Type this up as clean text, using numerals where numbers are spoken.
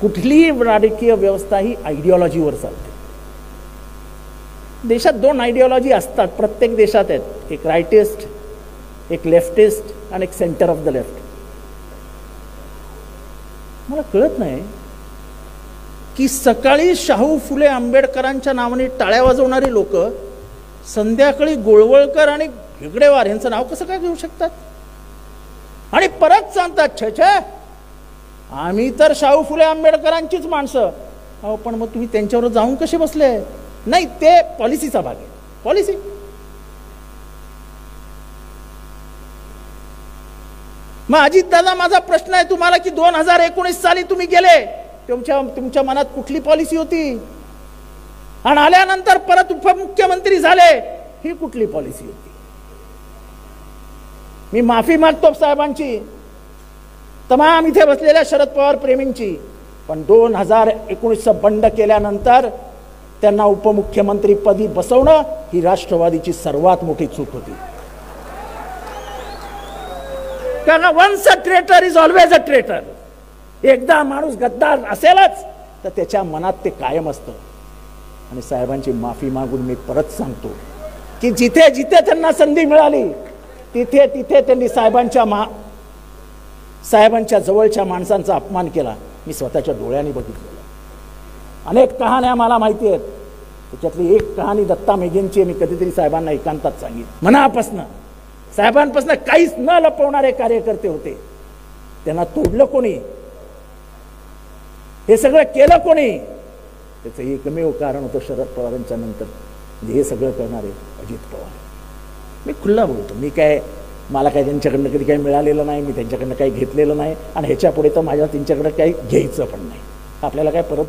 कुठलीही राजकीय व्यवस्था ही आयडिओलॉजीवर चालते. देशात दोन आयडिओलॉजी असतात, प्रत्येक देशात आहेत. एक राईटिस्ट, एक लेफ्टिस्ट आणि एक सेंटर ऑफ द लेफ्ट. मला कळत नाही की सकाळी शाहू फुले आंबेडकरांच्या नावाने टाळ्या वाजवणारी लोक संध्याकाळी गोळवळकर आणि हेगडेवार यांचं नाव कसं काय घेऊ शकतात आणि परत सांगतात छे छे आम्ही तर शाहू फुले आंबेडकरांचीच माणसं. अहो पण मग तुम्ही त्यांच्यावर जाऊन कसे बसले? नाही, ते पॉलिसीचा भाग आहे. पॉलिसी मग अजितदादा, माझा प्रश्न आहे तुम्हाला की 2019 साली तुम्ही गेले, तुमच्या मनात कुठली पॉलिसी होती? आणि आल्यानंतर परत उपमुख्यमंत्री झाले, ही कुठली पॉलिसी होती? मी माफी मागतो साहेबांची, तमाम इथे बसलेल्या शरद पवार प्रेमींची, पण 2019 बंड केल्यानंतर त्यांना उपमुख्यमंत्री पदी बसवणं ही राष्ट्रवादीची सर्वात मोठी चूक होती. कारण once a traitor is always a traitor. एकदा माणूस गद्दार असेलच तर त्याच्या मनात ते कायम असतं. आणि साहेबांची माफी मागून मी परत सांगतो की जिथे जिथे त्यांना संधी मिळाली तिथे तिथे त्यांनी साहेबांच्या जवळच्या माणसांचा अपमान केला. मी स्वतःच्या डोळ्यांनी बघितलेलं. अनेक कहाण्या मला माहिती आहेत. त्याच्यातली एक कहाणी दत्ता मेघेंची मी कधीतरी साहेबांना एकांतात सांगितली. मनापासनं साहेबांपासून काहीच न लपवणारे कार्यकर्ते होते. त्यांना तोडलं कोणी? हे सगळं केलं कोणी? त्याचं एकमेव कारण होतं शरद पवारांच्या नंतर हे सगळं करणारे अजित पवार. मी खुल्ला बोलतो. मला काय त्यांच्याकडनं कधी काही मिळालेलं नाही, मी त्यांच्याकडनं काही घेतलेलं नाही आणि ह्याच्या पुढे तर माझ्या त्यांच्याकडे काही घ्यायचं पण नाही. आपल्याला काय परत